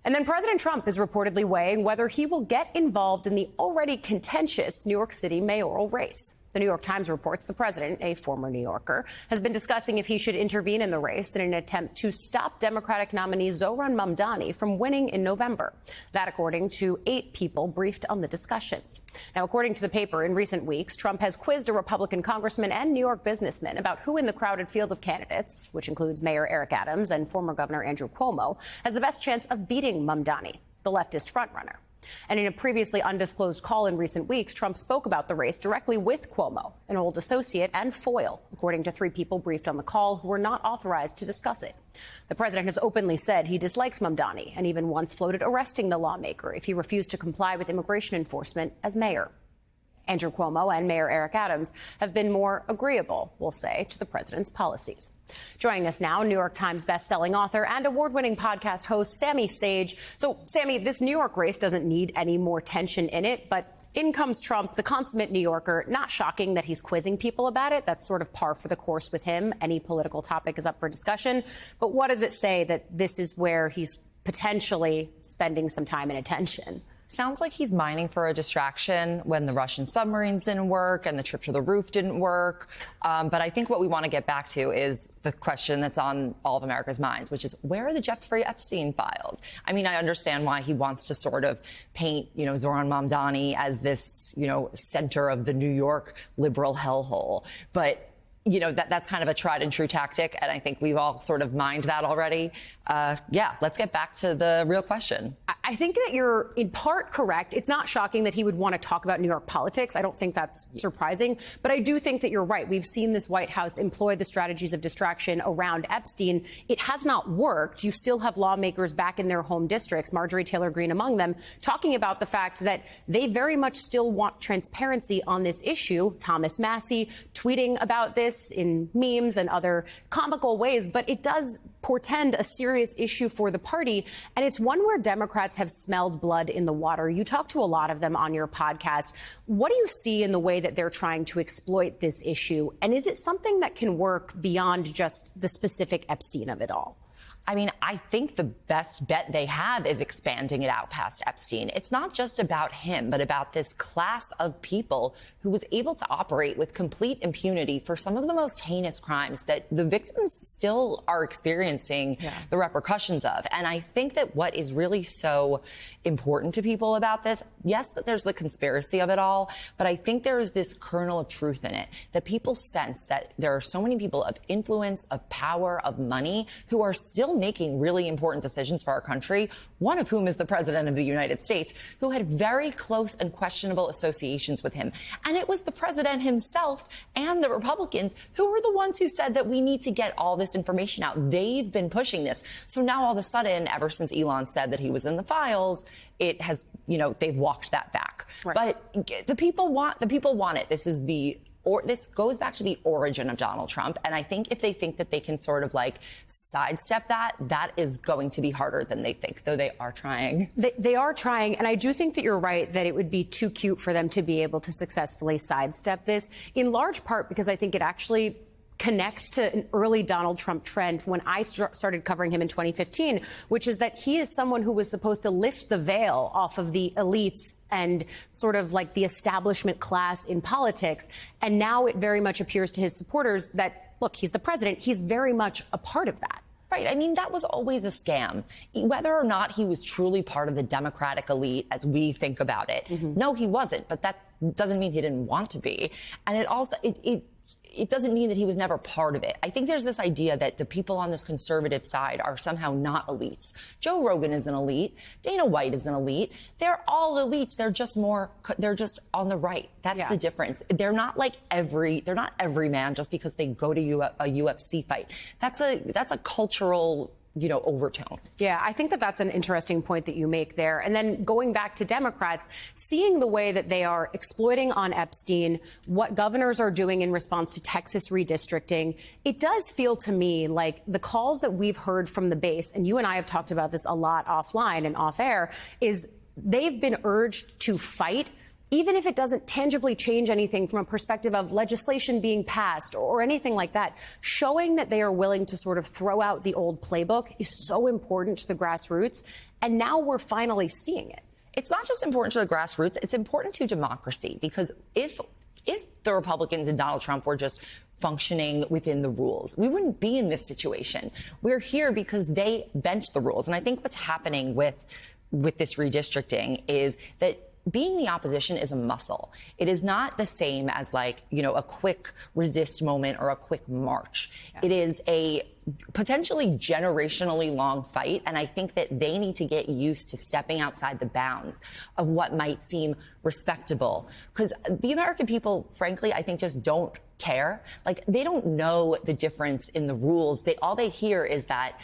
And then President Trump is reportedly weighing whether he will get involved in the already contentious New York City mayoral race. The New York Times reports the president, a former New Yorker, has been discussing if he should intervene in the race in an attempt to stop Democratic nominee Zohran Mamdani from winning in November. That according to 8 people briefed on the discussions. Now, according to the paper, in recent weeks, Trump has quizzed a Republican congressman and New York businessman about who in the crowded field of candidates, which includes Mayor Eric Adams and former Governor Andrew Cuomo, has the best chance of beating Mamdani, the leftist frontrunner. And in a previously undisclosed call in recent weeks, Trump spoke about the race directly with Cuomo, an old associate and foil, according to 3 people briefed on the call who were not authorized to discuss it. The president has openly said he dislikes Mamdani and even once floated arresting the lawmaker if he refused to comply with immigration enforcement as mayor. Andrew Cuomo and Mayor Eric Adams have been more agreeable, we'll say, to the president's policies. Joining us now, New York Times bestselling author and award-winning podcast host Sami Sage. So, Sami, this New York race doesn't need any more tension in it, but in comes Trump, the consummate New Yorker. Not shocking that he's quizzing people about it. That's sort of par for the course with him. Any political topic is up for discussion. But what does it say that this is where he's potentially spending some time and attention? Sounds like he's mining for a distraction when the Russian submarines didn't work and the trip to the roof didn't work. But I think what we want to get back to is the question that's on all of America's minds, which is, where are the Jeffrey Epstein files? I mean, I understand why he wants to sort of paint, Zohran Mamdani as this, center of the New York liberal hellhole. But that's kind of a tried and true tactic. And I think we've all sort of mined that already. Let's get back to the real question. I think that you're in part correct. It's not shocking that he would want to talk about New York politics. I don't think that's surprising. But I do think that you're right. We've seen this White House employ the strategies of distraction around Epstein. It has not worked. You still have lawmakers back in their home districts, Marjorie Taylor Greene among them, talking about the fact that they very much still want transparency on this issue. Thomas Massie tweeting about this in memes and other comical ways. But it does portend a serious issue for the party. And it's one where Democrats have smelled blood in the water. You talk to a lot of them on your podcast. What do you see in the way that they're trying to exploit this issue? And is it something that can work beyond just the specific Epstein of it all? I mean, I think the best bet they have is expanding it out past Epstein. It's not just about him, but about this class of people who was able to operate with complete impunity for some of the most heinous crimes that the victims still are experiencing the repercussions of. And I think that what is really so important to people about this, yes, that there's the conspiracy of it all, but I think there is this kernel of truth in it, that people sense that there are so many people of influence, of power, of money, who are still making really important decisions for our country, one of whom is the president of the United States, who had very close and questionable associations with him. And it was the president himself and the Republicans who were the ones who said that we need to get all this information out. They've been pushing this. So now all of a sudden, ever since Elon said that he was in the files, it has, they've walked that back. Right. But the people want it. This goes back to the origin of Donald Trump. And I think if they think that they can sort of sidestep that, that is going to be harder than they think, though they are trying. They are trying. And I do think that you're right that it would be too cute for them to be able to successfully sidestep this, in large part because I think it actually connects to an early Donald Trump trend when I started covering him in 2015, which is that he is someone who was supposed to lift the veil off of the elites and sort of like the establishment class in politics. And now it very much appears to his supporters that, look, he's the president. He's very much a part of that. Right. I mean, that was always a scam. Whether or not he was truly part of the Democratic elite as we think about it. No, he wasn't. But that doesn't mean he didn't want to be. And it also, it doesn't mean that he was never part of it. I think there's this idea that the people on this conservative side are somehow not elites. Joe Rogan is an elite. Dana White is an elite. They're all elites. They're just on the right. That's the difference. They're not every man just because they go to a UFC fight. That's a cultural overtone. Yeah, I think that that's an interesting point that you make there. And then going back to Democrats, seeing the way that they are exploiting on Epstein, what governors are doing in response to Texas redistricting, it does feel to me like the calls that we've heard from the base, and you and I have talked about this a lot offline and off air, is they've been urged to fight even if it doesn't tangibly change anything from a perspective of legislation being passed or anything like that, showing that they are willing to sort of throw out the old playbook is so important to the grassroots. And now we're finally seeing it. It's not just important to the grassroots, it's important to democracy, because if the Republicans and Donald Trump were just functioning within the rules, we wouldn't be in this situation. We're here because they bent the rules. And I think what's happening with this redistricting is that being the opposition is a muscle. It is not the same as, like, you know, a quick resist moment or a quick march. Yeah. It is a potentially generationally long fight. And I think that they need to get used to stepping outside the bounds of what might seem respectable. Because the American people, frankly, I think just don't care. Like, they don't know the difference in the rules. All they hear is that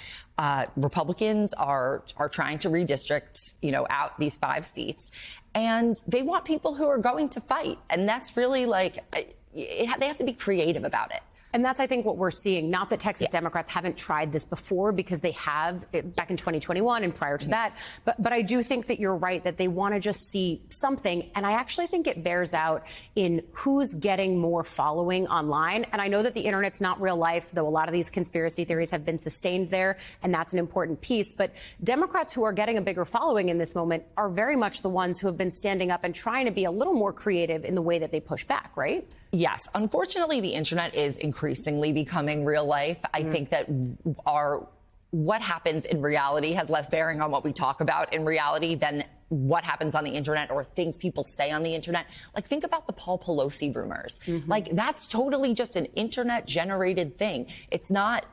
Republicans are trying to redistrict, you know, out these 5 seats. And they want people who are going to fight. And that's really, like, they have to be creative about it. And that's, I think, what we're seeing. Not that Texas Democrats haven't tried this before, because they have back in 2021 and prior to that. But I do think that you're right, that they want to just see something. And I actually think it bears out in who's getting more following online. And I know that the internet's not real life, though a lot of these conspiracy theories have been sustained there. And that's an important piece. But Democrats who are getting a bigger following in this moment are very much the ones who have been standing up and trying to be a little more creative in the way that they push back, right? Yes. Unfortunately, the internet is increasingly becoming real life. I think that what happens in reality has less bearing on what we talk about in reality than what happens on the internet or things people say on the internet. Like, think about the Paul Pelosi rumors. Like, that's totally just an internet generated thing. It's not,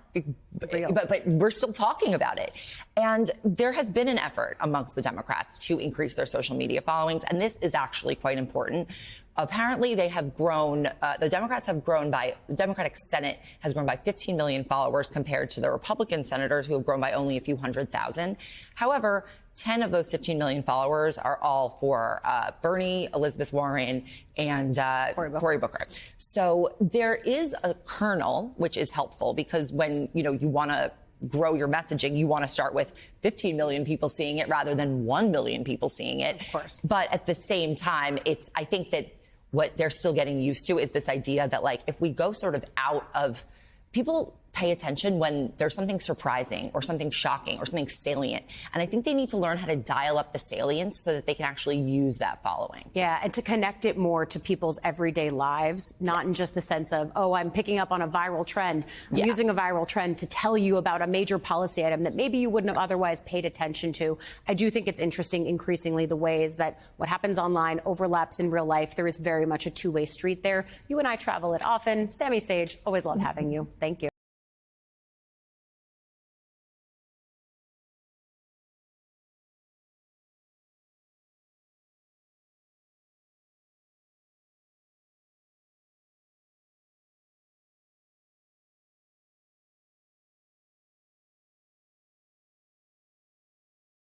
but we're still talking about it. And there has been an effort amongst the Democrats to increase their social media followings. And this is actually quite important. Apparently, they have grown, the Democratic Senate has grown by 15 million followers compared to the Republican senators, who have grown by only a few 100,000. However, 10 of those 15 million followers are all for Bernie, Elizabeth Warren, and Cory Booker. So there is a kernel, which is helpful, because when, you know, you want to grow your messaging, you want to start with 15 million people seeing it rather than 1 million people seeing it. Of course. But at the same time, I think that what they're still getting used to is this idea that, like, if we go sort of out of, people pay attention when there's something surprising or something shocking or something salient. And I think they need to learn how to dial up the salience so that they can actually use that following. Yeah, and to connect it more to people's everyday lives, not in just the sense of, oh, I'm picking up on a viral trend. I'm using a viral trend to tell you about a major policy item that maybe you wouldn't have otherwise paid attention to. I do think it's interesting, increasingly, the ways that what happens online overlaps in real life. There is very much a two-way street there. You and I travel it often. Sami Sage, always love having you. Thank you.